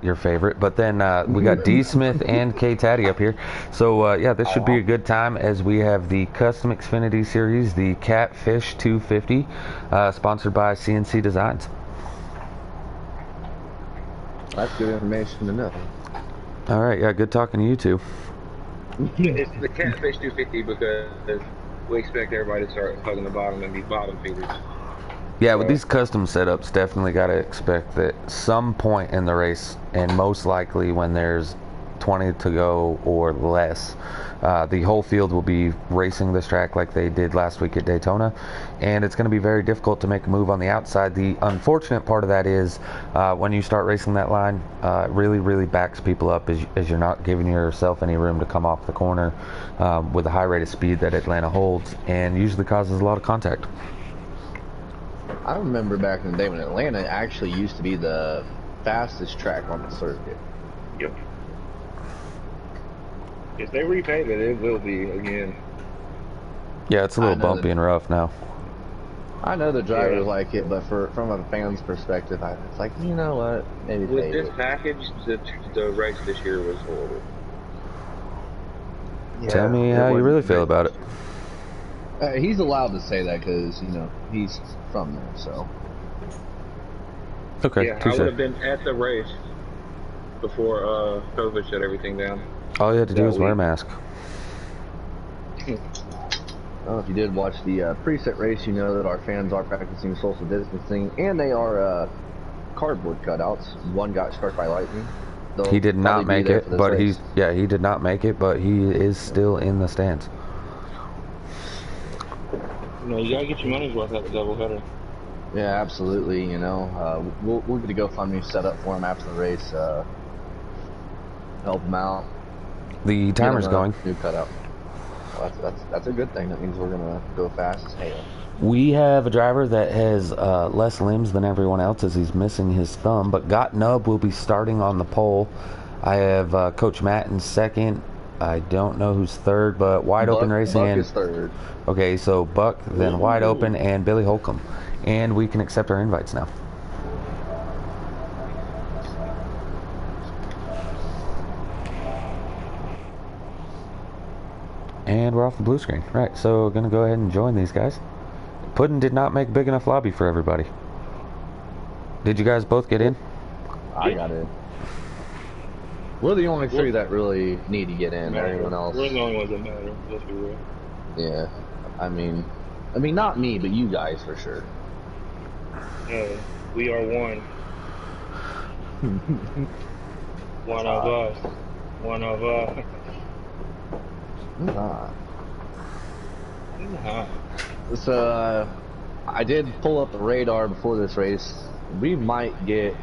your favorite. But then we got D Smith and K Taddy up here. So yeah, this should be a good time as we have the Custom Xfinity Series, the Catfish 250, sponsored by C&C Designs. That's good information to know. All right, yeah, good talking to you two. It's the Catfish 250 because we expect everybody to start hugging the bottom and be bottom feeders. Yeah, with these custom setups, definitely got to expect that some point in the race, and most likely when there's 20 to go or less, the whole field will be racing this track like they did last week at Daytona, and it's going to be very difficult to make a move on the outside. The unfortunate part of that is when you start racing that line, it really backs people up as you're not giving yourself any room to come off the corner with the high rate of speed that Atlanta holds, and usually causes a lot of contact. I remember back in the day when Atlanta actually used to be the fastest track on the circuit. Yep. If they repave it, it will be again. Yeah, it's a little bumpy and rough now. I know the drivers like it, but from a fan's perspective, it's like, you know what? Maybe with this package, the race this year was horrible. Yeah, tell me how you really feel about it. He's allowed to say that because, you know, he's from there, so. Okay, yeah, I would have been at the race before COVID shut everything down. All you had to do was wear a mask. Well, if you did watch the preset race, you know that our fans are practicing social distancing, and they are cardboard cutouts. One got struck by lightning. He did not make it, but he did not make it, but he is still in the stands. You know, you gotta get your money's worth out the doubleheader. Yeah, absolutely. You know, we'll get a GoFundMe set up for him after the race. Help him out. The timer's going. New cutout. Well, that's a good thing. That means we're gonna go fast as hell. We have a driver that has less limbs than everyone else as he's missing his thumb, but Got Nub will be starting on the pole. I have Coach Matt in second. I don't know who's third, but Wide Open Racing. Buck is third. Okay, so Buck, then Wide Open, and Billy Holcomb. And we can accept our invites now. And we're off the blue screen. Right, so gonna go ahead and join these guys. Puddin' did not make a big enough lobby for everybody. Did you guys both get in? I got in. We're the only three that really need to get in. Everyone else. We're the only ones that matter. Let's be real. Yeah, I mean, not me, but you guys for sure. We are one. One of us. One of us. So I did pull up the radar before this race. We might get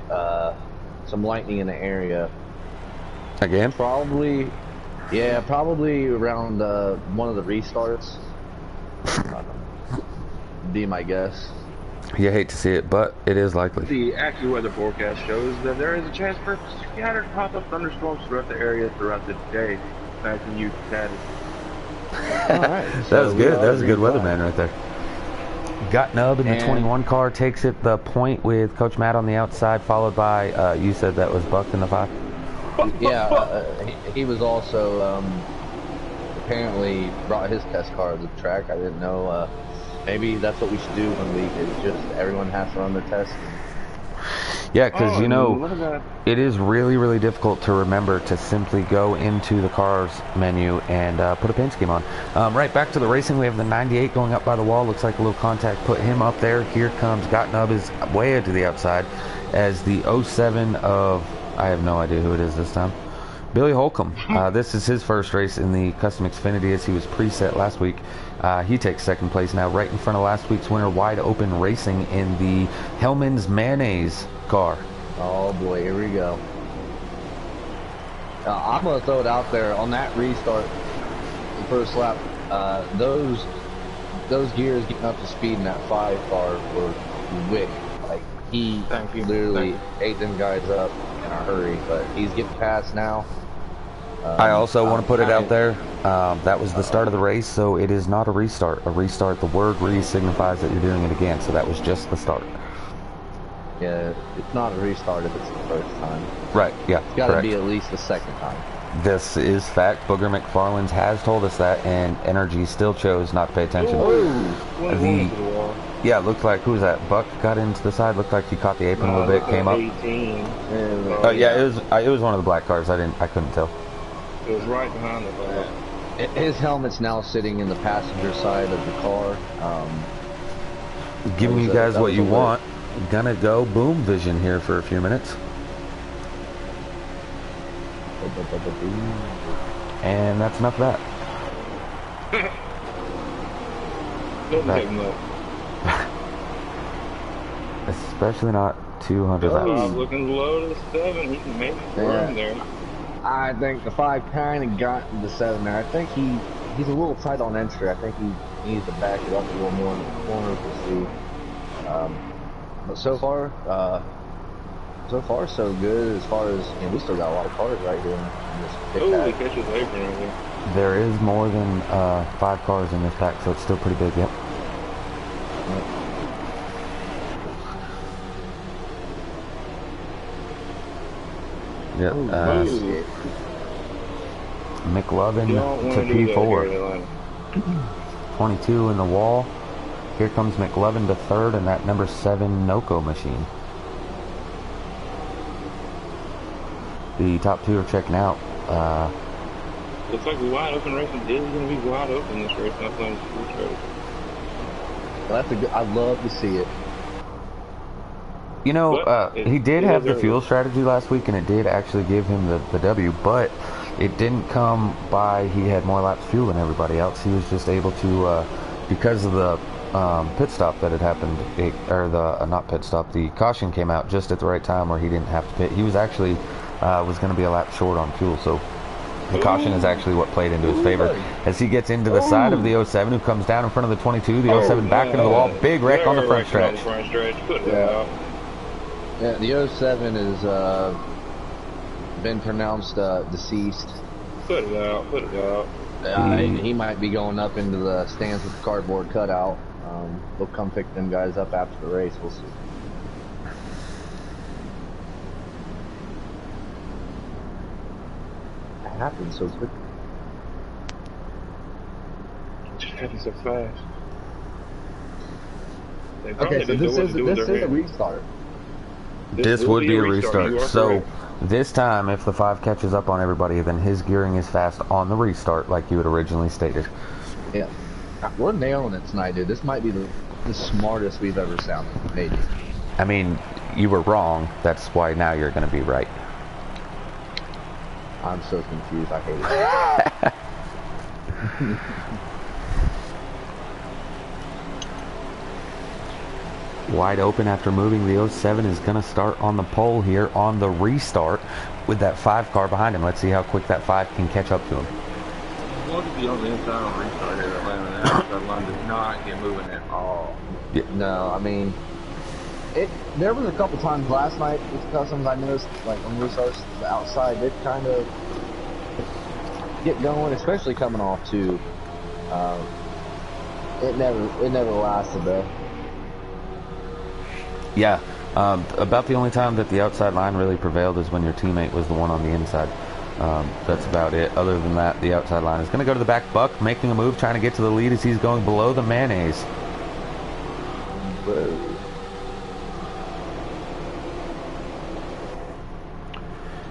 some lightning in the area. Again? Probably, yeah, probably around one of the restarts. Be my guess. You hate to see it, but it is likely. The AccuWeather forecast shows that there is a chance for scattered pop-up thunderstorms throughout the area throughout the day. Imagine you had it. Alright. That was good. That was a good weatherman right there. Got Nub in the 21 car, takes it the point with Coach Matt on the outside, followed by, you said that was Buck in the 5? Yeah, he was also apparently brought his test car to the track. I didn't know. Maybe that's what we should do when we just everyone has to run their test. Yeah, because you know, it is really difficult to remember to simply go into the cars menu and put a paint scheme on. Right, back to the racing. We have the 98 going up by the wall. Looks like a little contact put him up there. Here comes Got Nub is way to the outside as the 07 of, I have no idea who it is this time, Billy Holcomb. This is his first race in the Custom Xfinity as he was preset last week. He takes second place now, right in front of last week's winner, Wide Open Racing, in the Hellman's Mayonnaise car. Oh boy, here we go. I'm gonna throw it out there on that restart, the first lap. Those gears getting up to speed in that 5 car were wicked. Like he literally ate them guys up in a hurry, but he's getting past now. I also want to put it out there, that was the start of the race, so it is not a restart. A restart, the word re signifies that you're doing it again, so that was just the start. Yeah, it's not a restart if it's the first time. Right, yeah, It's got to be at least the second time. This is fact. Booger McFarland's has told us that, and Energy still chose not to pay attention. Yeah, it looked like, who was that? Buck got into the side, looked like he caught the apron a little bit, came up. 18. Yeah, it was one of the black cars. I couldn't tell. It was right behind the black. His helmet's now sitting in the passenger side of the car. Giving you guys what you want. Gonna go boom vision here for a few minutes. And that's enough of that. Especially not 200 laps. Looking low to the 7. He can make room there. I think the 5 kind of got the 7 there. I think he's a little tight on entry. I think he needs to back it up a little more in the corner to see. But so far so good. As far as, we still got a lot of cars right here in this pit pack. He catches apron right there. There is more than 5 cars in this pack, so it's still pretty big. Yep. Yep. McLovin to P4. 22 in the wall. Here comes McLovin to 3rd, and that number 7 Noco machine. The top 2 are checking out. Looks like wide open racing is going to be wide open this race. Not playing full straight. Well, that's I'd love to see it. You know, he did have the fuel strategy last week, and it did actually give him the W, but it didn't come by he had more laps fuel than everybody else. He was just able to, because of the pit stop that had happened, not pit stop, the caution came out just at the right time where he didn't have to pit. He was actually, was going to be a lap short on fuel, so the caution is actually what played into his favor. As he gets into the side of the 07, who comes down in front of the 22, the 07 back into the wall, big wreck on the front stretch. Yeah, the 07 has been pronounced deceased. Put it out. He might be going up into the stands with the cardboard cutout. They'll come pick them guys up after the race. We'll see. It happened so quick. It just happened so fast. Okay, so this is a restart. This would be a restart. So this time, if the 5 catches up on everybody, then his gearing is fast on the restart, like you had originally stated. Yeah, we're nailing it tonight, dude. This might be the smartest we've ever sounded, maybe. I mean, you were wrong. That's why now you're going to be right. I'm so confused. I hate it. Wide open after moving. The 07 is going to start on the pole here on the restart with that 5 car behind him. Let's see how quick that 5 can catch up to him. Look at the on the inside on restart here. The outside line does not get moving at all. Yeah. No, I mean, there was a couple times last night with customs I noticed, like on restarts, the outside did kind of get going, especially coming off too. It never lasted though. Yeah, about the only time that the outside line really prevailed is when your teammate was the one on the inside. That's about it. Other than that, the outside line is going to go to the back. Buck making a move, trying to get to the lead as he's going below the mayonnaise.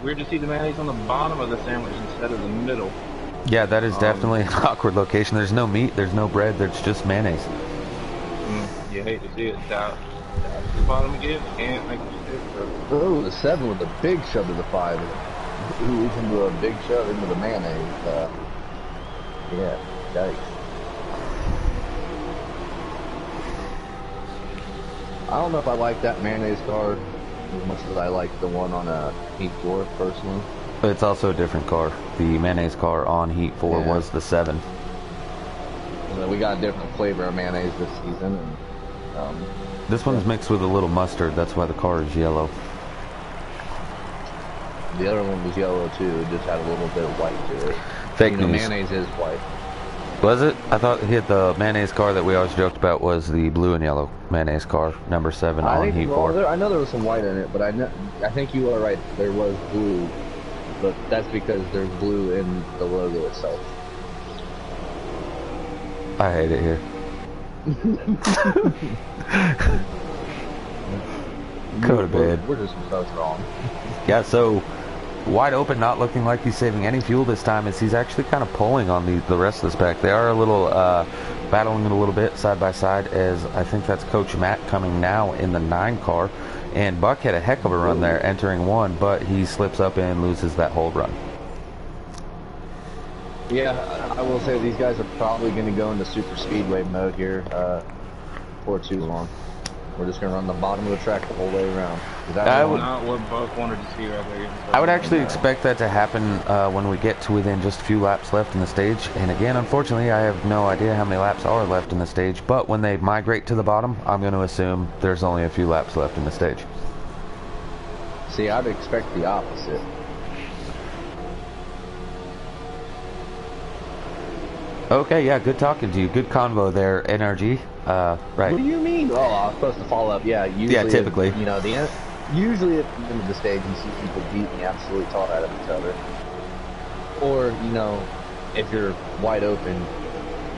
Weird to see the mayonnaise on the bottom of the sandwich instead of the middle. Yeah, that is definitely an awkward location. There's no meat, there's no bread, there's just mayonnaise. You hate to see it down to the bottom again. Can't make a mistake. Oh, the 7 with a big shove to the 5. Who leads into a big shove into the mayonnaise. Yeah, yikes. I don't know if I like that mayonnaise car as much as I like the one on Heat 4 personally. It's also a different car. The mayonnaise car on Heat 4 was the 7. We got a different flavor of mayonnaise this season. And, this one's mixed with a little mustard. That's why the car is yellow. The other one was yellow too. It just had a little bit of white to it. Fake news. Mayonnaise is white. Was it? I thought the mayonnaise car that we always joked about was the blue and yellow mayonnaise car, number 7 on Heat 4. I know there was some white in it, but I think you are right. There was blue, but that's because there's blue in the logo itself. I hate it here. Go to bed. We're just so strong. Yeah, so wide open, not looking like he's saving any fuel this time, as he's actually kind of pulling on the rest of this pack. They are a little battling it a little bit side by side, as I think that's Coach Matt coming now in the 9 car. And Buck had a heck of a run there entering 1, but he slips up and loses that whole run. Yeah, I will say these guys are probably going to go into super speedway mode here for too long. We're just going to run the bottom of the track the whole way around. That's not what Buck wanted to see right there. I would actually expect that to happen when we get to within just a few laps left in the stage. And again, unfortunately, I have no idea how many laps are left in the stage. But when they migrate to the bottom, I'm going to assume there's only a few laps left in the stage. See, I'd expect the opposite. Okay, yeah, good talking to you. Good convo there, NRG. Right. What do you mean? Oh, I was supposed to follow up. Yeah, usually. Yeah, typically. Usually at the end of the stage, you see people beating the absolute tar out of each other. Or, if you're wide open,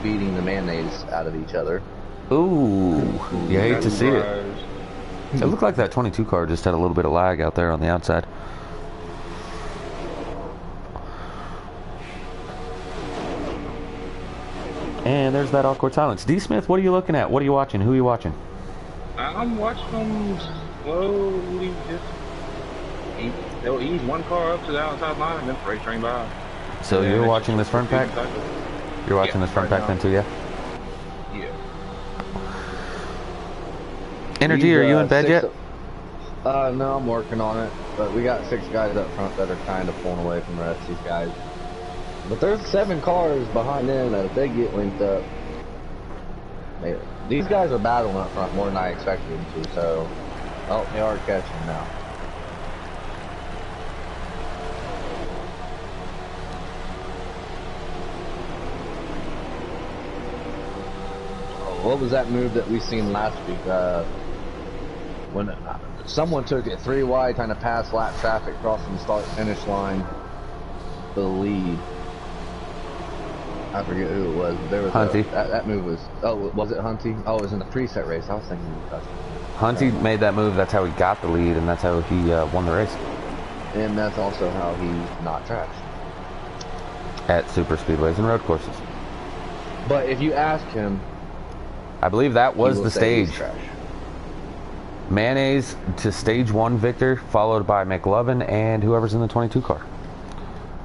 beating the mayonnaise out of each other. Ooh, you hate to see it. It looked like that 22 car just had a little bit of lag out there on the outside. And there's that awkward silence. D. Smith, what are you looking at? What are you watching? Who are you watching? I'm watching them slowly they'll ease one car up to the outside line and then freight train by. So you're watching this front pack? You're watching this front pack then too, yeah? Yeah. Energy, are you in bed yet? No, I'm working on it. But we got 6 guys up front that are kind of pulling away from the rest of these guys. But there's 7 cars behind them that if they get linked up, these guys are battling up front more than I expected them to, so they are catching now. What was that move that we seen last week? When someone took it 3 wide, trying to pass lap traffic crossing the start-finish line for the lead. I forget who it was. There was Hunty. That move was. Oh, was it Hunty? Oh, it was in the preset race. I was thinking. Hunty made that move. That's how he got the lead, and that's how he won the race. And that's also how he's not trashed at super speedways and road courses. But if you ask him, I believe that was the stage. Mayonnaise to stage 1 victor, followed by McLovin and whoever's in the 22 car.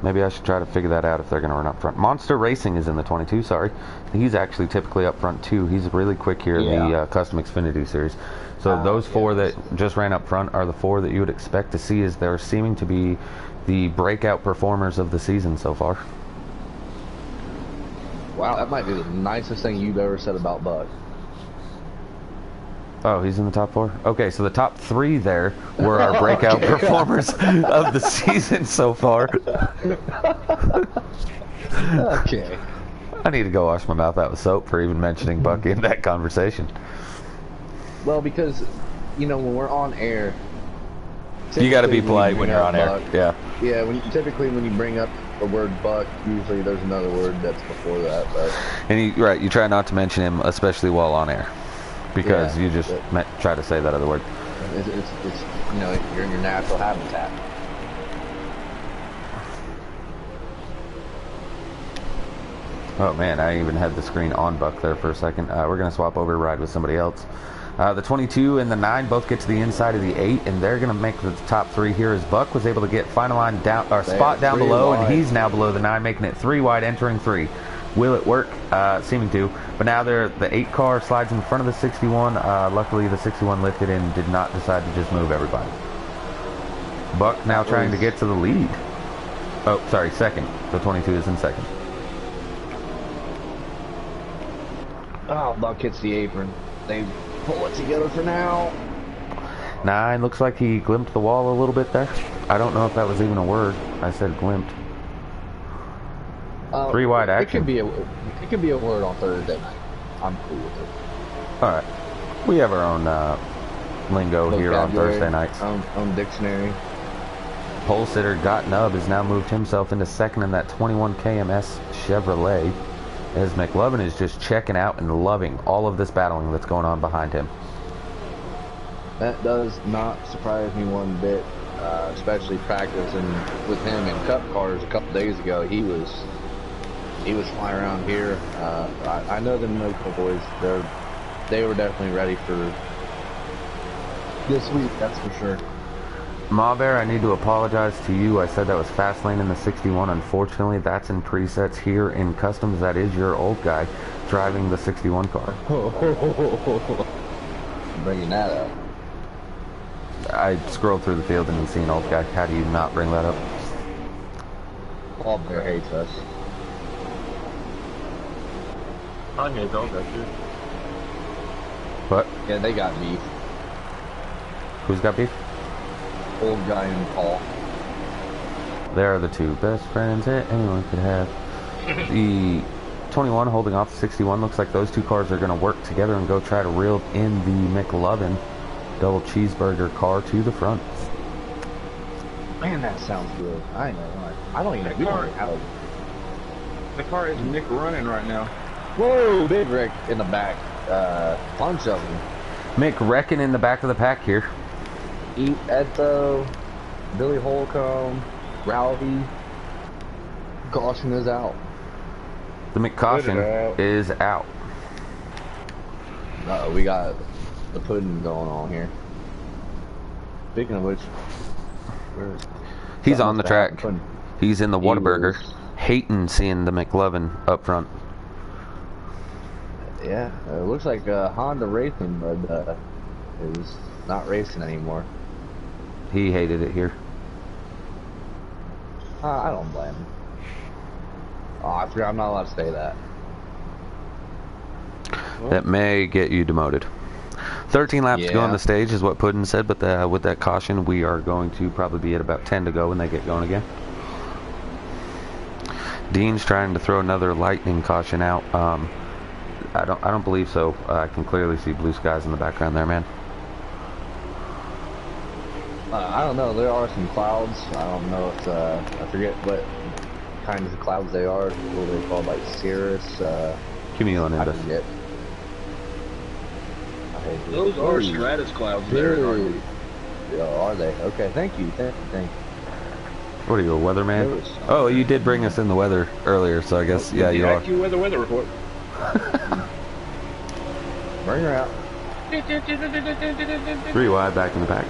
Maybe I should try to figure that out if they're going to run up front. Monster Racing is in the 22, sorry. He's actually typically up front too. He's really quick here in the Custom Xfinity series. So those 4 that just ran up front are the 4 that you would expect to see, as they're seeming to be the breakout performers of the season so far. Wow, that might be the nicest thing you've ever said about Buck. Oh, he's in the top 4? Okay, so the top 3 there were our breakout performers of the season so far. Okay. I need to go wash my mouth out with soap for even mentioning Buck in that conversation. Well, because, when we're on air... You got to be polite when you're on Buck, air. Yeah. Yeah, typically when you bring up the word Buck, usually there's another word that's before that. But And you try not to mention him, especially while on air. Because you just try to say that other word. It's you're in your natural habitat. Oh man, I even had the screen on Buck there for a second. We're going to swap over to ride with somebody else. The 22 and the 9 both get to the inside of the 8, and they're going to make the top 3 here, as Buck was able to get final line down, or spot down below, and he's now below the 9, making it 3 wide, entering 3. Will it work? Seeming to. But now the 8 car slides in front of the 61. Luckily, the 61 lifted and did not decide to just move everybody. Buck now trying to get to the lead. Oh, sorry, second. The 22 is in second. Oh, Buck hits the apron. They pull it together for now. 9 looks like he glimpsed the wall a little bit there. I don't know if that was even a word. I said glimpsed. 3 wide action. It could be a word on Thursday night. I'm cool with it. All right. We have our own lingo here on Thursday nights. Own dictionary. Pole sitter Got Nub has now moved himself into second in that 21 KMS Chevrolet, as McLovin is just checking out and loving all of this battling that's going on behind him. That does not surprise me one bit, especially practicing with him in cup cars a couple days ago. He was flying around here. I know them local boys. They were definitely ready for this week. That's for sure. Ma Bear, I need to apologize to you. I said that was fast lane in the 61. Unfortunately, that's in presets. Here in customs, that is your old guy driving the 61 car. Bringing that up. I scrolled through the field and seen old guy. How do you not bring that up? All Bear hates us. I hate old guy too. What? Yeah, they got beef. Who's got beef? Old guy and Paul. They are the two best friends that anyone could have. The 21 holding off the 61. Looks like those two cars are going to work together and go try to reel in the McLovin double cheeseburger car to the front. Man, that sounds good. I know. I don't even know how to. The car is Nick running right now. Whoa, big Rick in the back. Punch of him. Mick Reckon in the back of the pack here. Eat Eto, Billy Holcomb, Rowdy. Caution is out. The McCaution is out. Uh-oh, we got the pudding going on here. Speaking of which, where's he's on the track. He's in the Whataburger. Hating seeing the McLovin up front. Yeah, it looks like Honda racing, but is not racing anymore. He hated it here. I don't blame him. Oh, I forgot I'm not allowed to say that. That may get you demoted. 13 laps to go on the stage is what Puddin said, but with that caution, we are going to probably be at about 10 to go when they get going again. Dean's trying to throw another lightning caution out. I don't believe so. I can clearly see blue skies in the background there, man. I don't know. There are some clouds. I don't know if I forget what kinds of clouds they are. What are they called? Like cirrus. Cumulonimbus. I forget. Those are stratus clouds there. Are they? Okay. Thank you. Thank you. What are you, a weatherman? Oh, you did bring us in the weather earlier, so I guess yeah, you are. Weather report. Bring her out. 3 wide back in the back.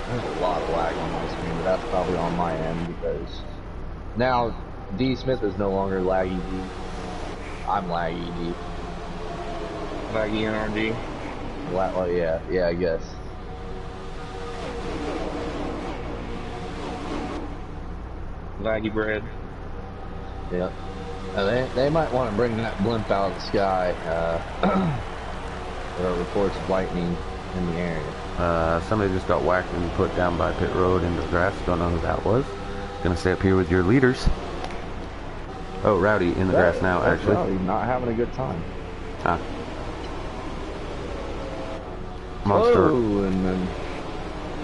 There's a lot of lag on my screen, but that's probably on my end because now D Smith is no longer laggy D. I'm laggy D. Laggy NRD. Well, yeah, I guess. Laggy bread. Yep. They might want to bring that blimp out of the sky. There are reports of lightning in the area. Somebody just got whacked and put down by pit road into the grass. Don't know who that was. Gonna stay up here with your leaders. Oh, Rowdy in the grass now, actually. Rowdy not having a good time. Ah. Monster. Oh, and then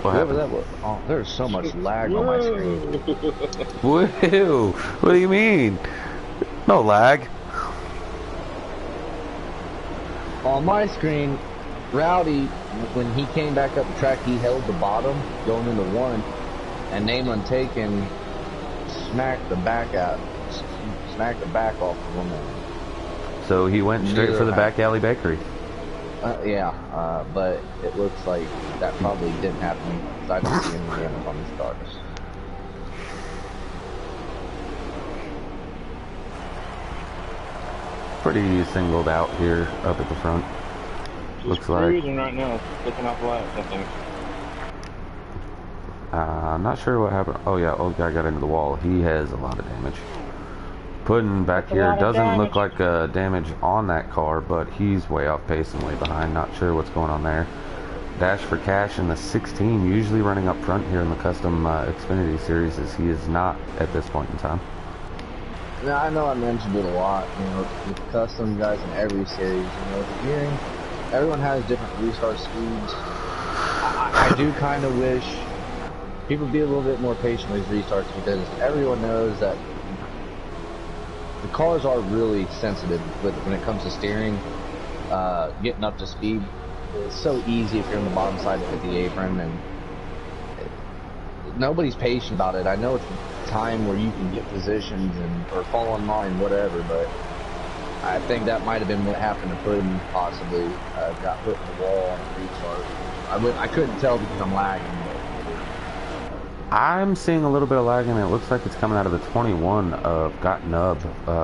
what happened? that was. Oh, there's so much lag on my screen. Whoa! What do you mean? No lag. On my screen, Rowdy, when he came back up the track, he held the bottom going into one, and Name Untaken smacked the back off of him. So he went straight for the back alley bakery. But it looks like that probably didn't happen because I don't see any damage on these cars. Pretty singled out here up at the front. Just looks like cruising right now, picking off laps, I think. I'm not sure what happened. Oh yeah, old guy got into the wall. He has a lot of damage. Puddin back here doesn't look like damage on that car, but he's way off pace and way behind. Not sure what's going on there. Dash for Cash in the 16, usually running up front here in the custom Xfinity series, as he is not at this point in time. Now, I know I mentioned it a lot, you know, with custom guys in every series, you know, the gearing, everyone has different restart speeds. I do kind of wish people be a little bit more patient with restarts, because everyone knows that the cars are really sensitive when it comes to steering, getting up to speed. It's so easy if you're on the bottom side to hit the apron, and nobody's patient about it. I know it's a time where you can get positions or fall in line, whatever, but I think that might have been what happened to Puddin, possibly. Got put in the wall on a restart. I couldn't tell because I'm lagging. I'm seeing a little bit of lag, and it looks like it's coming out of the 21 of Got Nub.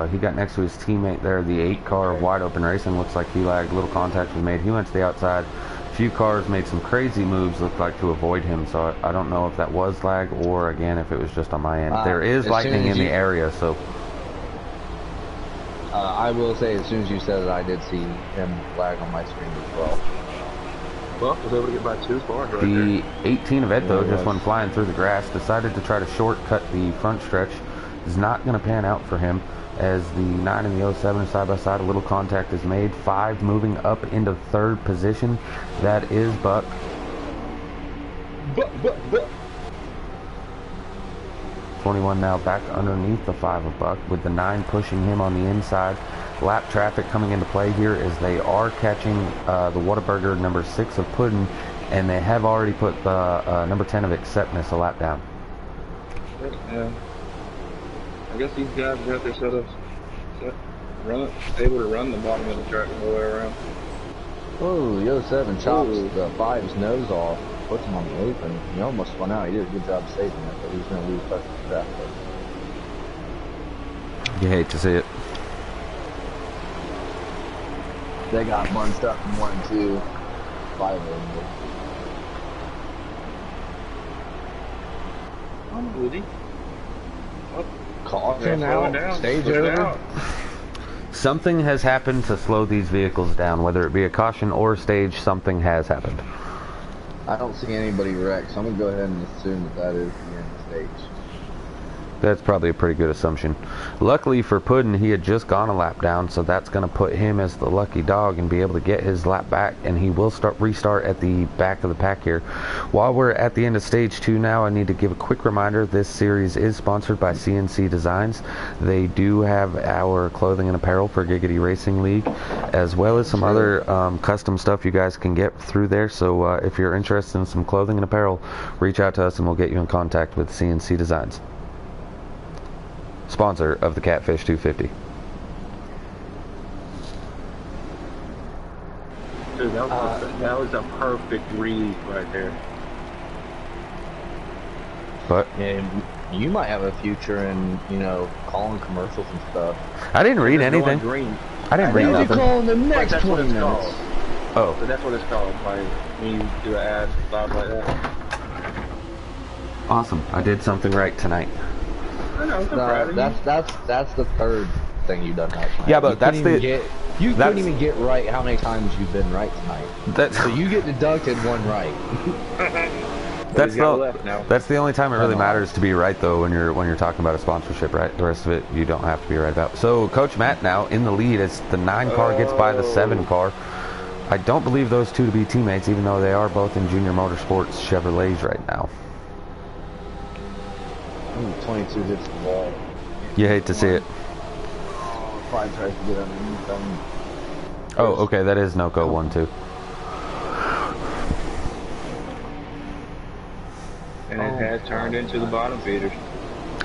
He got next to his teammate there, the 8 car of Wide Open Racing. Looks like he lagged, little contact was made. He went to the outside. A few cars made some crazy moves, looked like, to avoid him, so I don't know if that was lag or, again, if it was just on my end. There is lightning in the area, so... I will say, as soon as you said it, I did see him lag on my screen as well. Well, I was able to get by 2 cars right the there. 18 of Ed, though, just went flying through the grass, decided to try to shortcut the front stretch. Is not going to pan out for him, as the 9 and the 07 are side by side. A little contact is made. 5 moving up into 3rd position. That is Buck. Buck. 21 now back underneath the 5 of Buck, with the 9 pushing him on the inside. Lap traffic coming into play here, as they are catching the Whataburger number 6 of Puddin, and they have already put the number 10 of Acceptness a lap down. Yeah. I guess these guys got their able to run the bottom of the track all the way around. Oh, the 07 chops the 5's nose off, puts him on the apron. He almost spun out. He did a good job saving it, but he's going to lose touch of the track. You hate to see it. They got bunched up in 1 and 2. 5 of them. I'm Woody. Caution out. Stage over. Something has happened to slow these vehicles down, whether it be a caution or a stage. Something has happened. I don't see anybody wrecked, so I'm going to go ahead and assume that is the end of the stage. That's probably a pretty good assumption. Luckily for Puddin, he had just gone a lap down, so that's going to put him as the lucky dog and be able to get his lap back, and he will restart at the back of the pack here. While we're at the end of stage 2 now, I need to give a quick reminder. This series is sponsored by C&C Designs. They do have our clothing and apparel for Giggity Racing League, as well as some other custom stuff you guys can get through there. So if you're interested in some clothing and apparel, reach out to us and we'll get you in contact with C&C Designs, sponsor of the Catfish 250. Dude, that was a perfect read right there. But yeah, you might have a future in, you know, calling commercials and stuff. I didn't read anything. I didn't read nothing. Calling the next 20 minutes. Called. Oh. So that's what it's called, like when you do an ad live like that. Awesome. I did something right tonight. I know, that's the 3rd thing you've done right tonight. Yeah, but you couldn't even get right how many times you've been right tonight. So you get deducted 1 right. That's the only time it really matters to be right, though, when you're talking about a sponsorship, right? The rest of it you don't have to be right about. So Coach Matt now in the lead as the 9 car gets by the 7 car. I don't believe those two to be teammates, even though they are both in Junior Motorsports Chevrolets right now. 22 hits the wall. You hate to see it. Probably tries to get underneath them. Oh, okay, that is Noco 1-2. And it has turned into the bottom feeders.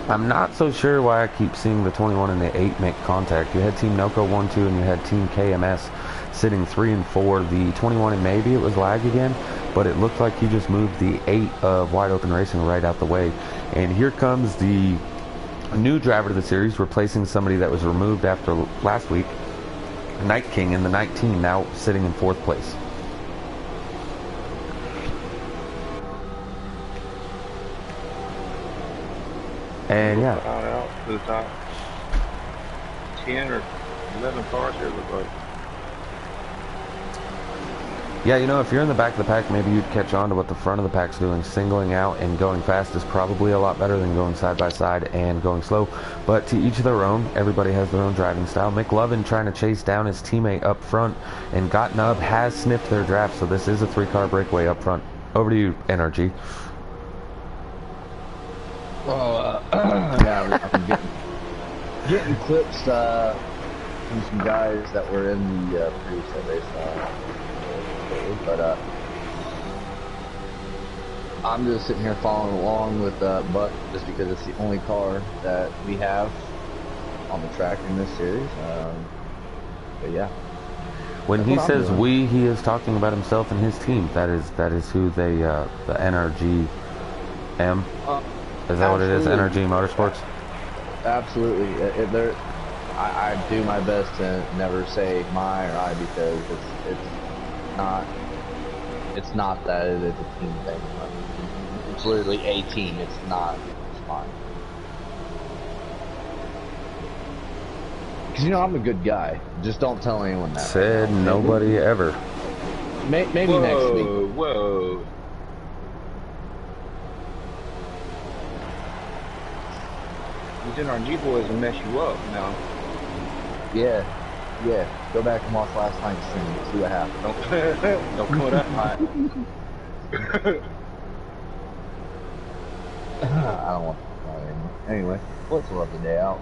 I'm not so sure why I keep seeing the 21 and the 8 make contact. You had Team Noco 1-2 and you had Team KMS sitting 3 and 4. The 21, and maybe it was lag again, but it looked like he just moved the 8 of Wide Open Racing right out the way. And here comes the new driver to the series, replacing somebody that was removed after last week, Night King in the 19, now sitting in 4th place. And yeah, out to the top 10 or 11 cars here, look like. Yeah, you know, if you're in the back of the pack, maybe you'd catch on to what the front of the pack's doing. Singling out and going fast is probably a lot better than going side by side and going slow. But to each their own, everybody has their own driving style. McLovin trying to chase down his teammate up front, and Gotnub has sniffed their draft, so this is a 3-car breakaway up front. Over to you, NRG. Well, yeah, I'm getting clips from some guys that were in the previous race. But I'm just sitting here following along with Buck just because it's the only car that we have on the track in this series. But yeah. When he says we, he is talking about himself and his team. That is who they the NRG M. Is that what it is? NRG Motorsports? Absolutely. I do my best to never say my or I because it's not that it's a team thing. It's literally a team. It's not. It's mine. Because you know I'm a good guy. Just don't tell anyone that. Said right nobody ever. Maybe next week. Whoa. These NRG boys will mess you up now. Yeah. Go back and watch last night's stream. See what happened. Don't go that high. I don't want to anymore. Anyway, it's a lovely day out.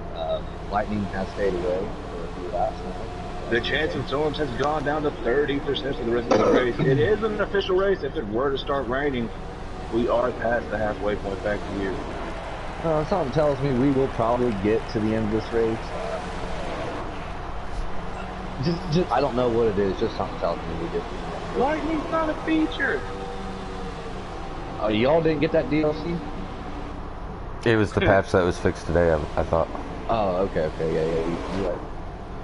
Lightning has stayed away for a few laps now. The chance of storms has gone down to 30% for the rest of the race. It is an official race. If it were to start raining, we are past the halfway point back to you. Something tells me we will probably get to the end of this race. Just I don't know what it is. Just something tells me we get to the end. Lightning's not a feature. Oh, y'all didn't get that DLC? It was the patch that was fixed today, I thought. Oh, okay, yeah, you're right.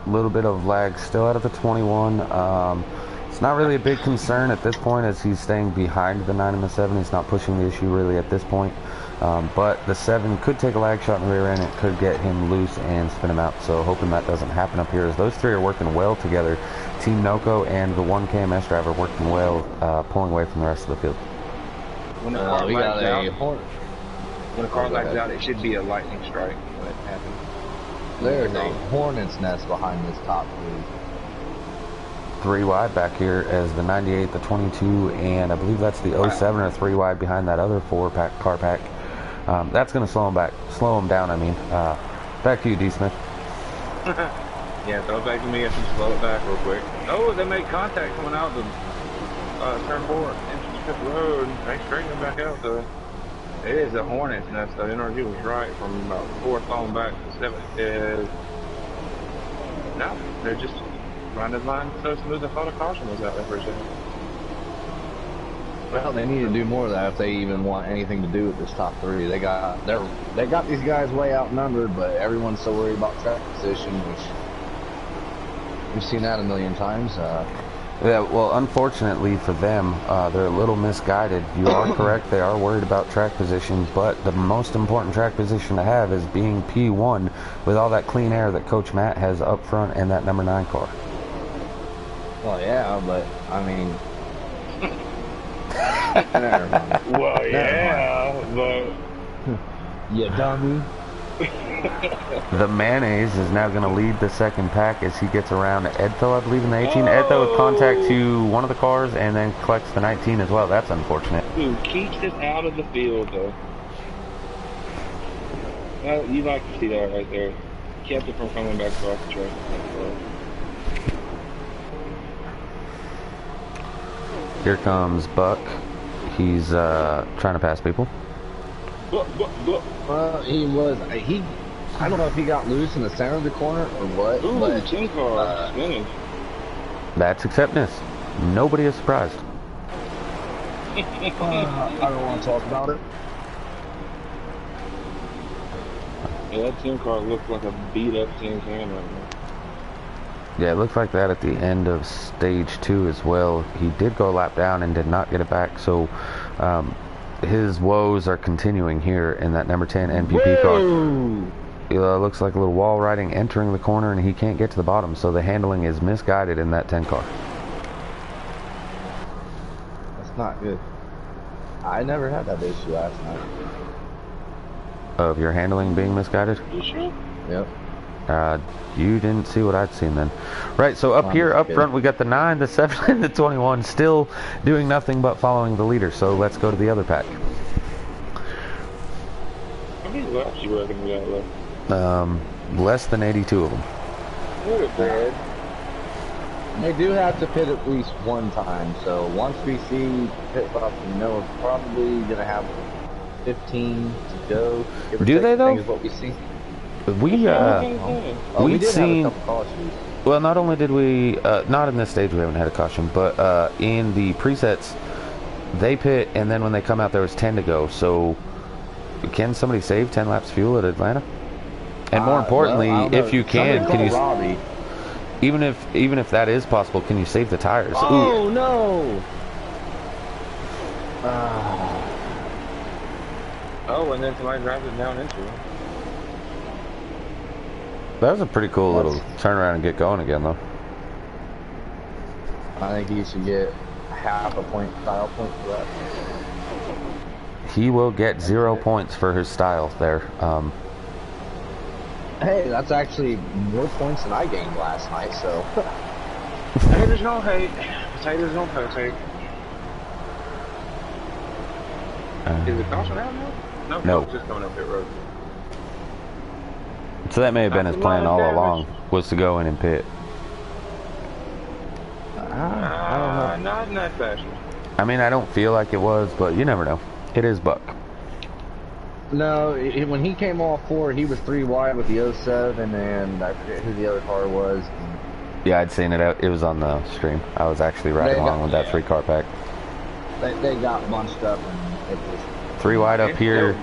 A little bit of lag still out of the 21. It's not really a big concern at this point as he's staying behind the 9 and the 7. He's not pushing the issue really at this point. But the 7 could take a lag shot in the rear end. It could get him loose and spin him out. So hoping that doesn't happen up here as those three are working well together. Team Noco and the 1 KMS driver working well, pulling away from the rest of the field. When the car lags out, it should be a lightning strike when it happens. There's a hornet's nest behind this top 3 wide back here as the 98, the 22, and I believe that's the 07 or 3 wide behind that other 4-pack car pack. That's going to slow him down. I mean, back to you, D. Smith. Yeah, throw it back to me. I can slow it back real quick. Oh, they made contact coming out the turn 4 into the road. They straightened them back out though. It is a hornet's nest. The NRG was right from about 4th on back to 7th. Is no, they're just running the line so smooth. I thought a caution was out there for a second. Well, they need to do more of that if they even want anything to do with this top 3. They got these guys way outnumbered, but everyone's so worried about track position, which we've seen that a million times. Yeah, well, unfortunately for them, they're a little misguided. You are correct, they are worried about track position, but the most important track position to have is being P1 with all that clean air that Coach Matt has up front and that number 9 car. Well, yeah, but, I mean... Well, yeah, but... You dummy. The mayonnaise is now going to lead the second pack as he gets around Edtho, I believe, in the 18. Oh. Edtho with contact to one of the cars and then collects the 19 as well. That's unfortunate. Who keeps it out of the field, though. Well, you like to see that right there. Kept it from coming back across the track. Here comes Buck. He's trying to pass people. I don't know if he got loose in the center of the corner or what. Ooh, but, 10 car spinning. That's acceptance. Nobody is surprised. I don't want to talk about it. Yeah, that 10 car looks like a beat up 10 can right now. Yeah, it looks like that at the end of stage 2 as well. He did go a lap down and did not get it back, so his woes are continuing here in that number 10 NPP car. It looks like a little wall riding entering the corner, and he can't get to the bottom, so the handling is misguided in that 10 car. not good. I never had that issue last night. Of your handling being misguided? You sure? Yep. You didn't see what I'd seen then. Right, so up here, up front, we got the 9, the 7, and the 21 still doing nothing but following the leader. So let's go to the other pack. How many laps you reckon we got left? Less than 82 of them. Good, bad. They do have to pit at least one time, so once we see pit stops, we know we're probably going to have 15 to go. Do they, though? Is what we see. We'd did seen, have a couple cautions. well, not only did we, not in this stage we haven't had a caution, but in the presets, they pit, and then when they come out, there was 10 to go. So, can somebody save 10 laps fuel at Atlanta? And more importantly, if you can you, Robbie. even if that is possible, can you save the tires? Oh, no! Oh, and then somebody drives it down into it. That was a pretty cool little turnaround and get going again, though. I think he should get half a point, style point for that. He will get 0 points for his style there. Hey, that's actually more points than I gained last night, so. Haters don't hate. Potatoes don't partake. Is the caution out now? No. It's just coming up pit road. So that may have been his plan all along, was to go in and pit. I don't know. Not in that fashion. I mean, I don't feel like it was, but you never know. It is Buck. No, when he came off 4, he was 3 wide with the 07, and I forget who the other car was. Yeah, I'd seen it. It was on the stream. I was actually riding along with that 3-car pack. They got bunched up, and it was 3 wide up here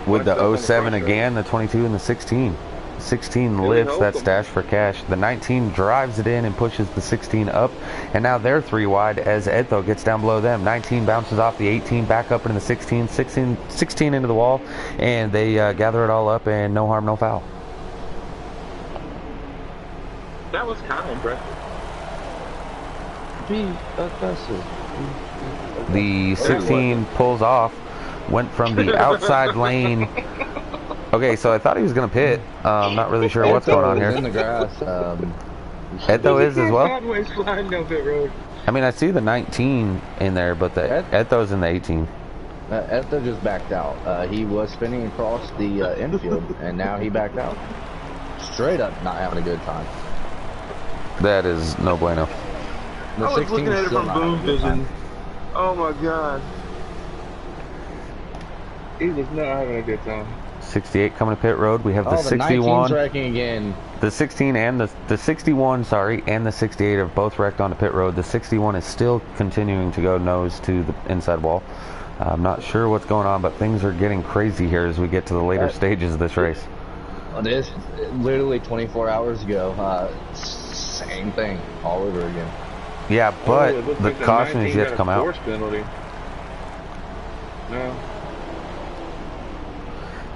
with the 07 the again, the 22 and the 16. 16 lifts that stash for cash. The 19 drives it in and pushes the 16 up, and now they're 3 wide as Edtho gets down below them. 19 bounces off the 18 back up into the 16, 16 into the wall, and they gather it all up, and no harm, no foul. That was kind of impressive. be aggressive. The 16 pulls off, went from the outside lane. Okay, so I thought he was going to pit. Not really sure what's going on here. In the grass. Edtho is as well. Sideways sliding down pit road. I mean, I see the 19 in there, but the Edtho's in the 18. Edtho just backed out. He was spinning across the infield, and now he backed out. Straight up not having a good time. That is no bueno. The I was looking at it from boom vision. Oh my god. He was not having a good time. 68 coming to pit road. We have the 61. The 19's wrecking again. The 16 and the 61, sorry, and the 68 are both wrecked onto pit road. The 61 is still continuing to go nose to the inside wall. I'm not sure what's going on, but things are getting crazy here as we get to the later stages of this race. It is literally 24 hours ago. Same thing all over again. Yeah, but the caution is yet to come out. Force penalty. No.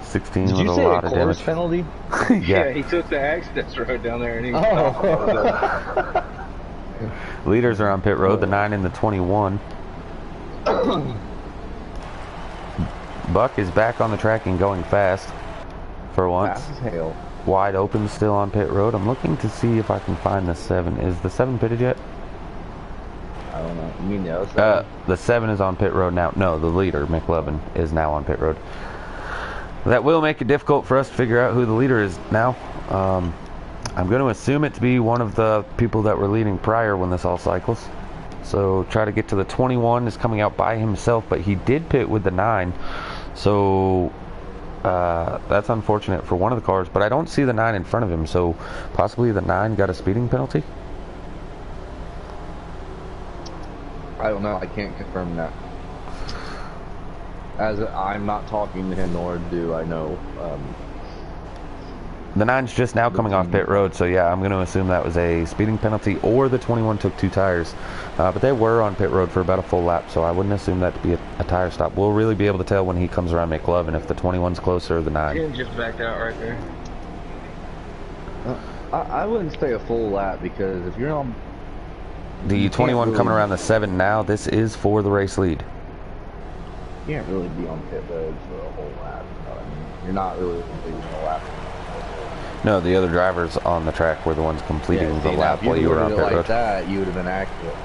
16 Did with you a say lot a of course damage. penalty? Yeah, he took the access road down there and he Leaders are on pit road, the 9 and the 21. Buck is back on the track and going fast for once. Fast as hell. Wide open still on pit road. I'm looking to see if I can find the 7. Is the 7 pitted yet? I don't know. You mean the 07? The 7 is on pit road now. No, the leader, McLovin, is now on pit road. That will make it difficult for us to figure out who the leader is now. I'm going to assume it to be one of the people that were leading prior when this all cycles. So try to get to the 21 is coming out by himself, but he did pit with the 9. So that's unfortunate for one of the cars, but I don't see the 9 in front of him, so possibly the 9 got a speeding penalty? I don't know. I can't confirm that. As I'm not talking to him, nor do I know. The 9's just now coming off pit road, so yeah, I'm going to assume that was a speeding penalty, or the 21 took 2 tires. But they were on pit road for about a full lap, so I wouldn't assume that to be a tire stop. We'll really be able to tell when he comes around McLovin if the 21's closer or the 9. Ken just backed out right there. I wouldn't say a full lap, because if you're on The 21 coming around the 7 now. This is for the race lead. You can't really be on pit road for a whole lap. You know what I mean? You're not really completing a lap. No, the other drivers on the track were the ones completing the lap while you were on pit road. Like that, you would have been accurate.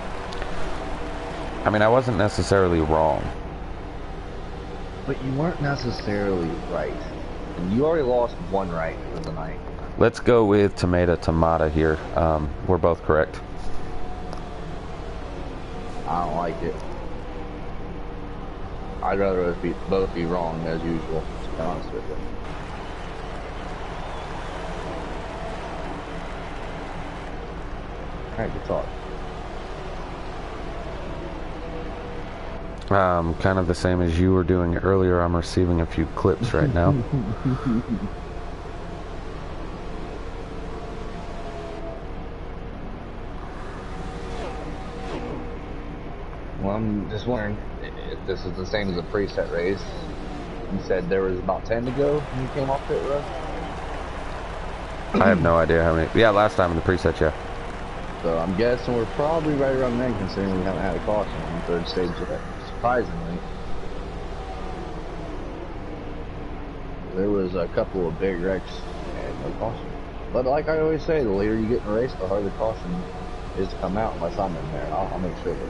I mean, I wasn't necessarily wrong. But you weren't necessarily right. And you already lost one right for the night. Let's go with tomato here. We're both correct. I don't like it. I'd rather us both be wrong as usual, to be honest with you. Alright, good talk. Kind of the same as you were doing earlier. I'm receiving a few clips right now. Well, I'm just wondering if this is the same as a preset race. You said there was about 10 to go when you came off pit road? I have no idea how many. Yeah, last time in the preset, yeah. So I'm guessing we're probably right around then, considering we haven't had a caution on the third stage yet. Surprisingly. There was a couple of big wrecks and no caution. But like I always say, the later you get in a race, the harder the caution is to come out unless I'm in there. I'll make sure that.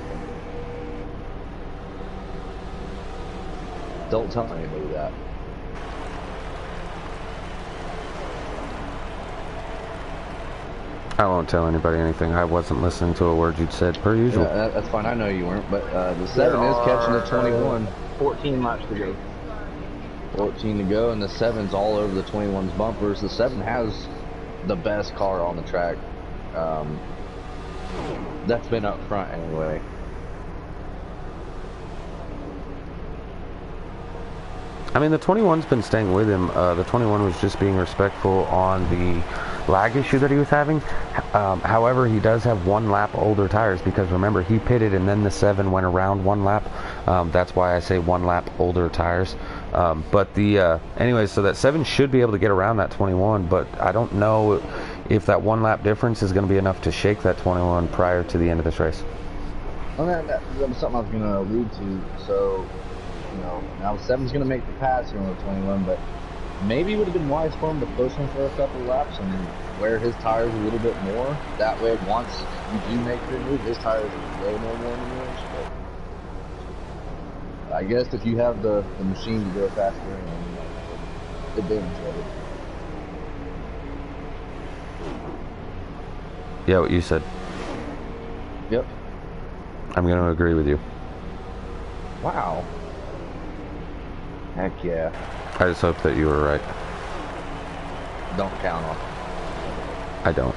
Don't tell anybody that. I won't tell anybody anything. I wasn't listening to a word you'd said, per usual. Yeah, that's fine. I know you weren't, but the 7 is catching the 21. 14 laps to go. 14 to go, and the 7's all over the 21's bumpers. The 7 has the best car on the track. That's been up front anyway. I mean, the 21's been staying with him. The 21 was just being respectful on the lag issue that he was having. However, he does have 1 lap older tires because remember, he pitted and then the 7 went around 1 lap. That's why I say 1 lap older tires. But the anyway, so that 7 should be able to get around that 21, but I don't know if that 1 lap difference is going to be enough to shake that 21 prior to the end of this race. Well, that was something I was going to allude to. So, you know, now the 7's going to make the pass here on the 21, but maybe it would have been wise for him to push him for a couple laps and wear his tires a little bit more. That way, once you do make your move, his tires are way more than yours. But I guess if you have the machine to go faster, and advantage of it. Yeah, what you said. Yep. I'm going to agree with you. Wow. Heck yeah. I just hope that you were right. Don't count on it. I don't.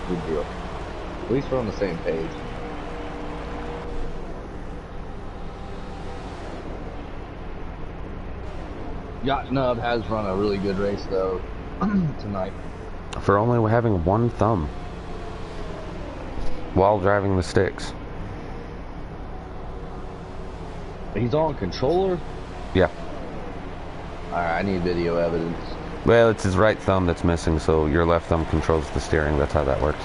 Good deal. At least we're on the same page. Yacht Nub has run a really good race though tonight. For only having 1 thumb while driving the sticks. He's on controller? Yeah. Alright, I need video evidence. Well, it's his right thumb that's missing, so your left thumb controls the steering. That's how that works.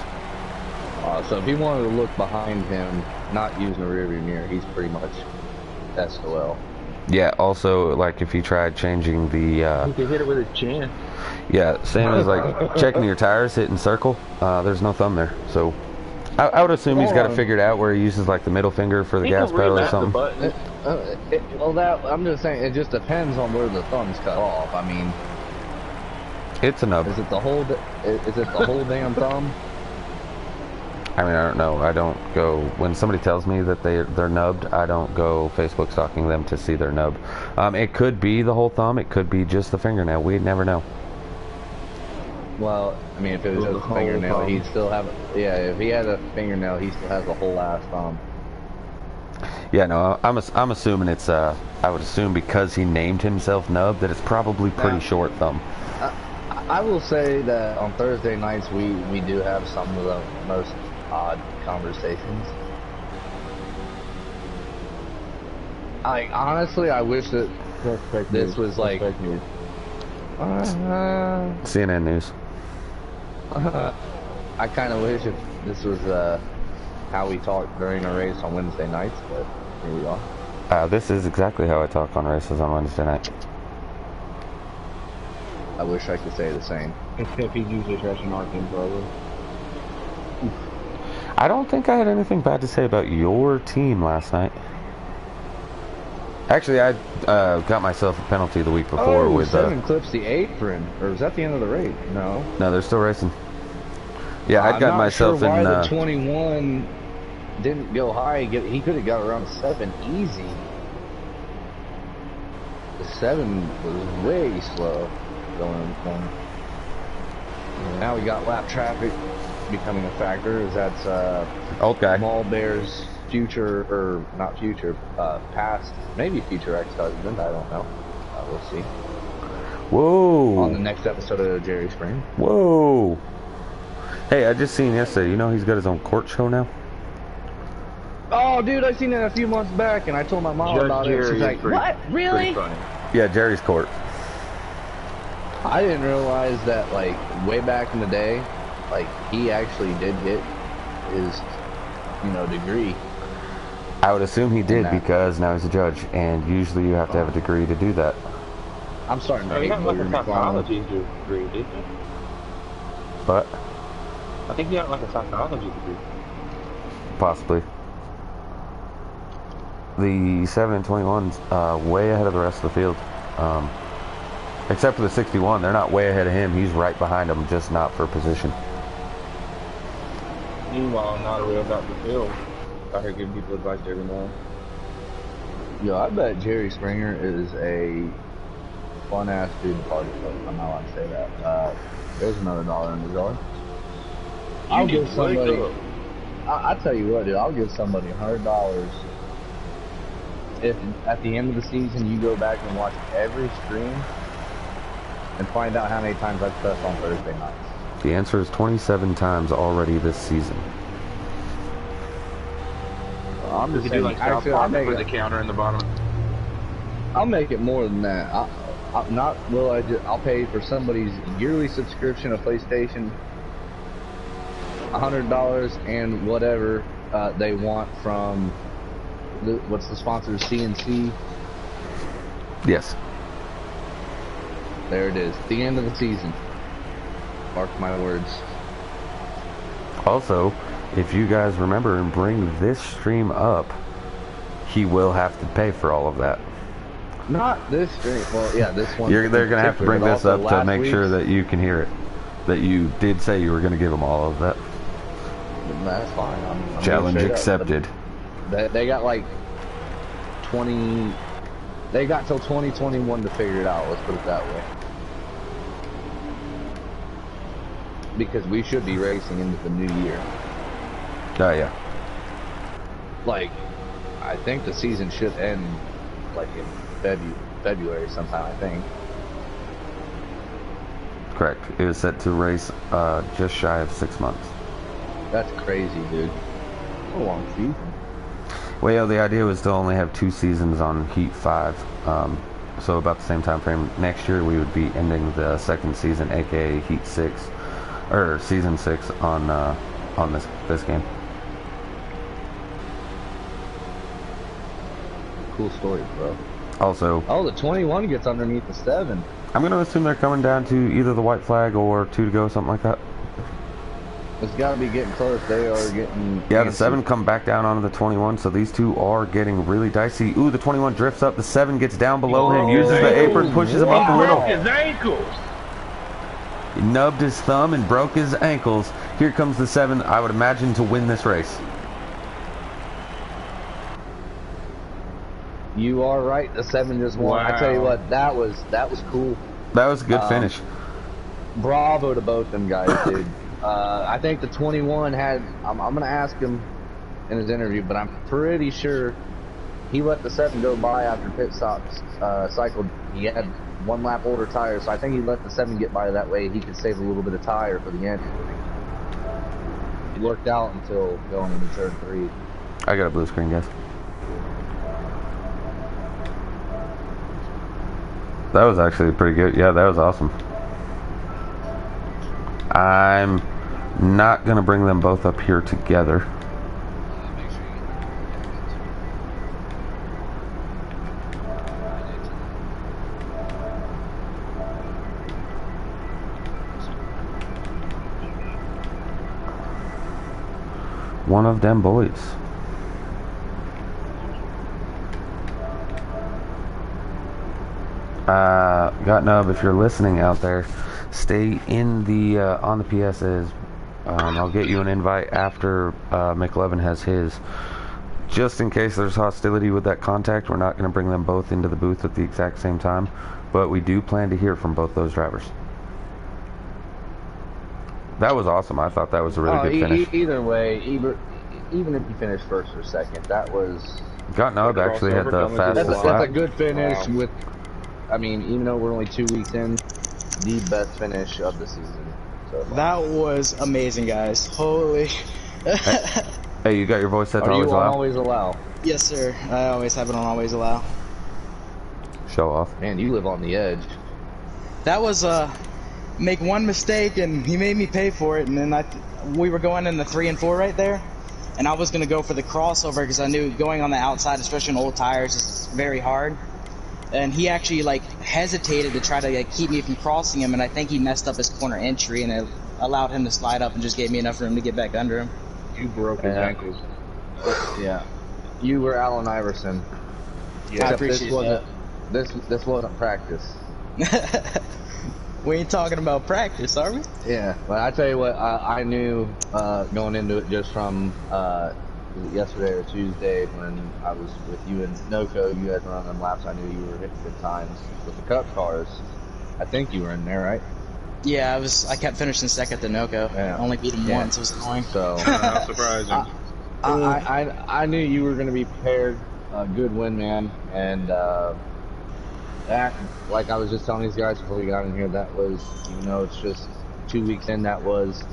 So if he wanted to look behind him, not using a rearview mirror, he's pretty much SOL. Yeah, also, like, if he tried changing the... He could hit it with his chin. Yeah, same as, like, checking your tires, hitting circle. There's no thumb there, so... I would assume he's got it figured out where he uses, like, the middle finger for the gas pedal or something. Well, I'm just saying, it just depends on where the thumb's cut off. I mean... It's a nub. Is it the whole damn thumb? I mean, I don't know. I don't go... When somebody tells me that they're nubbed, I don't go Facebook stalking them to see their nub. It could be the whole thumb. It could be just the fingernail. We'd never know. Well, I mean, if it was just a fingernail, he'd still have... Yeah, if he had a fingernail, he still has a whole ass thumb. Yeah, no, I'm assuming it's... I would assume because he named himself Nub that it's probably pretty short thumb. I will say that on Thursday nights, we do have some of the most odd conversations. Honestly, I wish that this was like CNN News. I kind of wish if this was how we talked during a race on Wednesday nights, but here we are. This is exactly how I talk on races on Wednesday night. I wish I could say the same. Except he's usually trashing our team, probably. I don't think I had anything bad to say about your team last night. Actually, I got myself a penalty the week before with... 7 clips the apron. Or was that the end of the race? No. No, they're still racing. Yeah, I'd got myself sure in... why the 21 didn't go high. He could have got around 7 easy. The 7 was way slow going in the corner. Now we got lap traffic becoming a factor, as that's old guy Bear's future, or not future, past, maybe future ex-husband, I don't know. We'll see. Whoa! On the next episode of Jerry Spring. Whoa! Hey, I just seen yesterday, you know he's got his own court show now? Oh, dude, I seen that a few months back, and I told my mom about it. She's like, what? Really? Yeah, Jerry's court. I didn't realize that, like, way back in the day, like, he actually did get his, you know, degree. I would assume he did, because now he's a judge, and usually you have to have a degree to do that. I'm starting to hate he got like a psychology degree, didn't he? But? I think he got like a psychology degree. Possibly. The 7 and 21's way ahead of the rest of the field. Except for the 61, they're not way ahead of him. He's right behind them, just not for position. Meanwhile, I'm not a real Dr. Phil. I hear giving people advice every morning. Yo, I bet Jerry Springer is a fun-ass dude to party with. I'm not allowed to say that. There's another $1 in the jar. I'll give somebody... I tell you what, dude, I'll give somebody $100 if at the end of the season you go back and watch every stream and find out how many times I've cussed on Thursday nights. The answer is 27 times already this season. I'm just saying, like, I'll put the counter in the bottom. I'll make it more than that. I'll pay for somebody's yearly subscription of PlayStation $100 and whatever they want from what's the sponsor, C&C? Yes. There it is. The end of the season. Mark my words. Also, if you guys remember and bring this stream up, he will have to pay for all of that. Not this stream. Well, yeah, this one. They're going to have to bring this up to make sure that you can hear it. That you did say you were going to give them all of that. That's fine. I'm Challenge accepted. They got like 20... They got till 2021 to figure it out, let's put it that way. Because we should be racing into the new year. Oh, yeah. Like, I think the season should end, like, in February sometime, I think. Correct. It was set to race just shy of 6 months. That's crazy, dude. A long season. Well, yeah, the idea was to only have 2 seasons on Heat 5. So about the same time frame next year, we would be ending the 2nd season, aka Heat 6, or Season 6 on this game. Cool story, bro. Also, oh, the 21 gets underneath the 7. I'm gonna assume they're coming down to either the white flag or 2 to go, something like that. It's got to be getting close. They are getting... Yeah, the 7 come back down onto the 21, so these two are getting really dicey. Ooh, the 21 drifts up. The 7 gets down below him, uses the apron, pushes him up a little. He broke his ankles. He nubbed his thumb and broke his ankles. Here comes the 7, I would imagine, to win this race. You are right. The 7 just won. Wow. I tell you what, that was cool. That was a good finish. Bravo to both them guys, dude. I think the 21 had... I'm going to ask him in his interview, but I'm pretty sure he let the 7 go by after pit stops cycled. He had 1 lap older tires, so I think he let the 7 get by that way he could save a little bit of tire for the end. It worked out until going into turn 3. I got a blue screen, guys. That was actually pretty good. Yeah, that was awesome. I'm not going to bring them both up here together. one of them boys. Got Nub, if you're listening out there, stay in the on the PSs. I'll get you an invite after McLevin has his. Just in case there's hostility with that contact, we're not going to bring them both into the booth at the exact same time, but we do plan to hear from both those drivers. That was awesome. I thought that was a really good finish. Either way, even if you finish first or second, that was... Got Nub actually had the fastest lap. That's a good finish with... I mean, even though we're only 2 weeks in, the best finish of the season so far. That was amazing, guys. Holy. Hey, you got your voice set to always allow? Always allow? Yes, sir. I always have it on always allow. Show off. Man, you live on the edge. That was make one mistake and he made me pay for it, and then we were going in the 3 and 4 right there, and I was gonna go for the crossover because I knew going on the outside, especially on old tires, is very hard. And he actually like hesitated to try to like, keep me from crossing him, and I think he messed up his corner entry, and it allowed him to slide up and just gave me enough room to get back under him. You broke his ankles. Yeah, you were Allen Iverson. Yeah, I appreciate that. This wasn't practice. We ain't talking about practice, are we? Yeah, but I tell you what, I knew going into it just from yesterday or Tuesday when I was with you and Noco. You guys were on them laps. I knew you were hitting good times with the Cup cars. I think you were in there, right? Yeah, I kept finishing second to Noco. Yeah. I only beat him once. It was annoying. So Not surprising. I knew you were going to be prepared, a good win, man, and that, like I was just telling these guys before we got in here, that was, even though it's just 2 weeks in, that was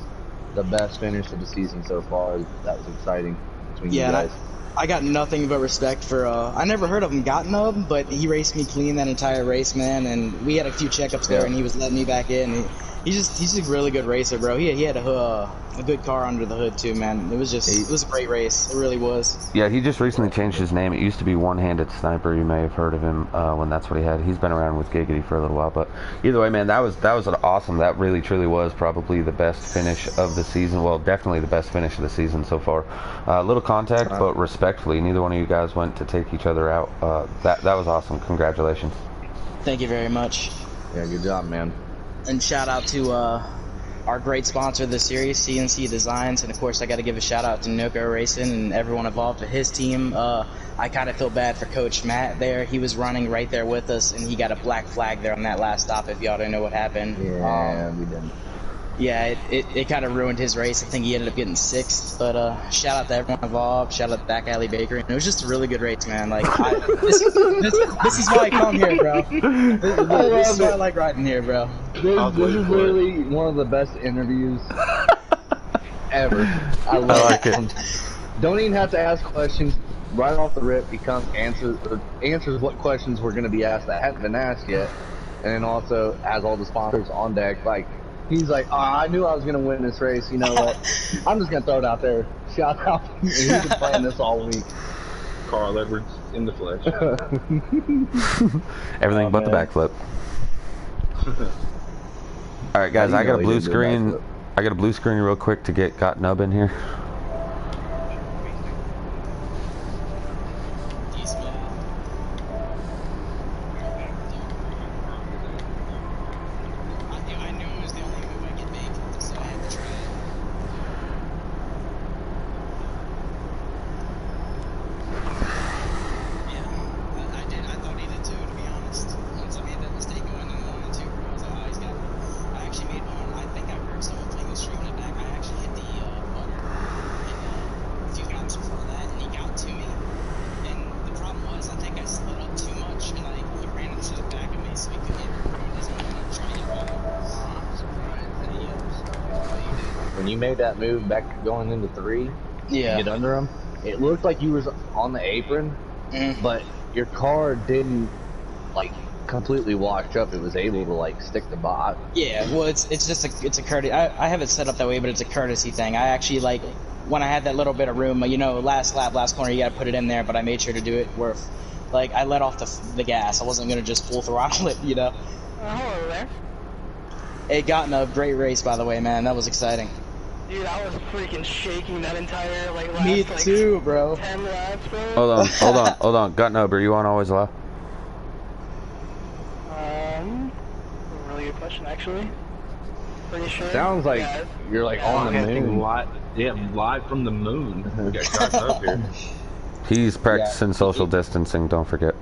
the best finish of the season so far. That was exciting between you guys. I got nothing but respect for, I never heard of him, Gottenub, but he raced me clean that entire race, man, and we had a few checkups there, and he was letting me back in. He's a really good racer, bro. He had a good car under the hood, too, man. It was a great race. It really was. Yeah, he just recently changed his name. It used to be One-Handed Sniper. You may have heard of him when that's what he had. He's been around with Giggity for a little while, but either way, man, that was an awesome. That really, truly was probably the best finish of the season. Well, definitely the best finish of the season so far. Little contact, but respectfully, neither one of you guys went to take each other out. That was awesome. Congratulations. Thank you very much. Yeah, good job, man. And shout out to our great sponsor of the series, C&C Designs, and of course I got to give a shout out to Noco Racing and everyone involved with his team. I kind of feel bad for Coach Matt there. He was running right there with us, and he got a black flag there on that last stop. If y'all didn't know what happened, yeah, we didn't. Yeah, it kind of ruined his race. I think he ended up getting 6th, but shout out to everyone involved. Shout out to Back Alley Bakery. And it was just a really good race, man. Like this is why I come here, bro. This is why I like riding here, bro. This is literally one of the best interviews ever. I love it. Don't even have to ask questions. Right off the rip, he comes answers what questions were going to be asked that hadn't been asked yet, and then also has all the sponsors on deck. Like, he's like, oh, I knew I was going to win this race. You know what? I'm just going to throw it out there. Shout out. He's been playing this all week. Carl Edwards in the flesh. Everything but the backflip. All right, guys, I got a blue screen. I got a blue screen real quick to get Got Nub in here. When you made that move back going into 3, yeah, get under him, it looked like you was on the apron, but your car didn't like completely wash up. It was able to like stick the bot. Yeah, well, it's just a courtesy. I have it set up that way, but it's a courtesy thing. I actually like when I had that little bit of room. You know, last lap, last corner, you got to put it in there, but I made sure to do it where, like, I let off the gas. I wasn't gonna just full throttle it, you know. Hello there. It got in a great race, by the way, man. That was exciting. Dude, I was freaking shaking that entire, like, last, Me like, too, bro. 10 laps, bro. Hold on. Gut Nub, are you on always allow? Really good question, actually. Pretty sure. Sounds like yeah. you're like on the moon. Live from the moon. We got Gut Nub here. He's practicing social distancing, don't forget.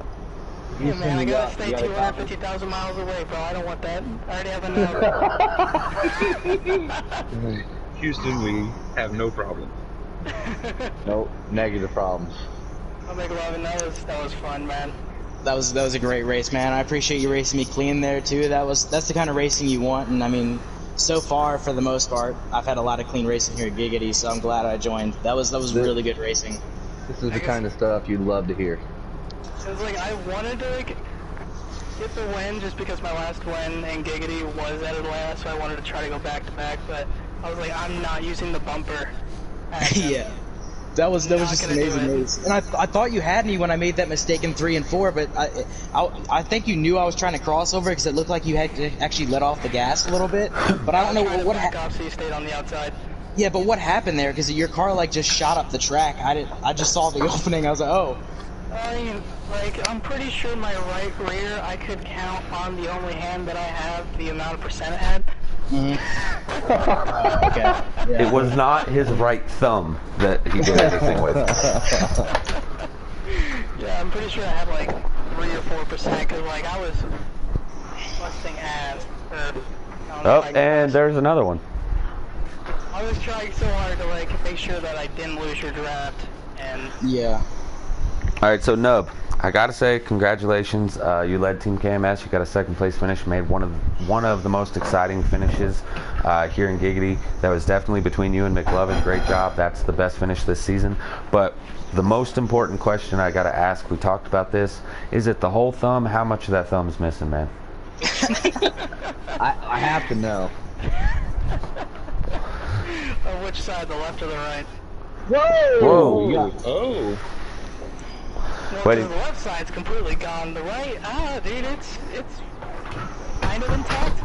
Yeah, man, I gotta stay 250,000 miles away, bro. I don't want that. I already have enough. Houston, we have no problem. Nope, negative problems. I'll make love, and that was fun, man. That was a great race, man. I appreciate you racing me clean there too. That's the kind of racing you want, and I mean, so far for the most part, I've had a lot of clean racing here at Giggity, so I'm glad I joined. That was really good racing. This is the kind of stuff you'd love to hear. It was like I wanted to like get the win just because my last win in Giggity was at Atlanta, so I wanted to try to go back to back. But I was like, I'm not using the bumper. Yeah. That was just an amazing race, and I thought you had me when I made that mistake in 3 and 4, but I think you knew I was trying to cross over because it looked like you had to actually let off the gas a little bit, but I don't know what happened. So you stayed on the outside. Yeah, but what happened there? Because your car like just shot up the track. I just saw the opening. I was like, oh. I mean, like, I'm pretty sure my right rear, I could count on the only hand that I have the amount of percent it had. Okay. Yeah. It was not his right thumb that he did everything with. Yeah, I'm pretty sure I had like 3 or 4%, because like I was busting ass. And there's another one. I was trying so hard to like make sure that I didn't lose your draft, and Yeah. All right, so Nub, I gotta say congratulations. You led Team KMS. You got a second place finish. Made one of the most exciting finishes here in Giggity. That was definitely between you and McLovin. Great job. That's the best finish this season. But the most important question I gotta ask, we talked about this, is it the whole thumb? How much of that thumb is missing, man? I have to know. on which side, the left or the right? Whoa! Oh. Well, the left side's completely gone. The right, dude, it's kind of intact.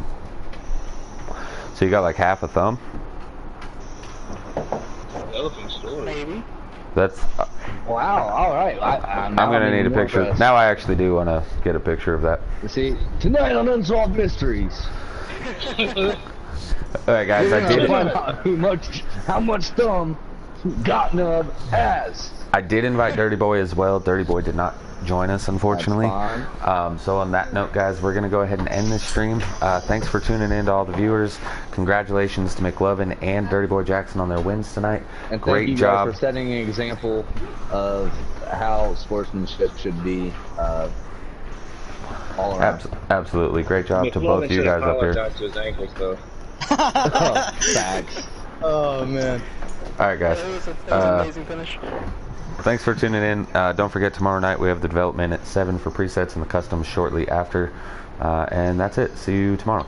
So you got like half a thumb? Elephant story. Maybe. That's. Wow. All right. I'm gonna need a picture. Impressed. Now I actually do want to get a picture of that. See, tonight on Unsolved Mysteries. All right, guys. I did. Find out how much thumb Got Nub has. I did invite Dirty Boy as well. Dirty Boy did not join us, unfortunately. So on that note, guys, we're going to go ahead and end this stream. Thanks for tuning in to all the viewers. Congratulations to McLovin and Dirty Boy Jackson on their wins tonight. And great thank you job guys for setting an example of how sportsmanship should be all around. Absolutely. Great job to both you guys up here. To his ankles, though. Facts. Oh man. All right, guys. It was an amazing finish. Thanks for tuning in. Don't forget, tomorrow night we have the development at 7 for presets and the customs shortly after. And that's it. See you tomorrow.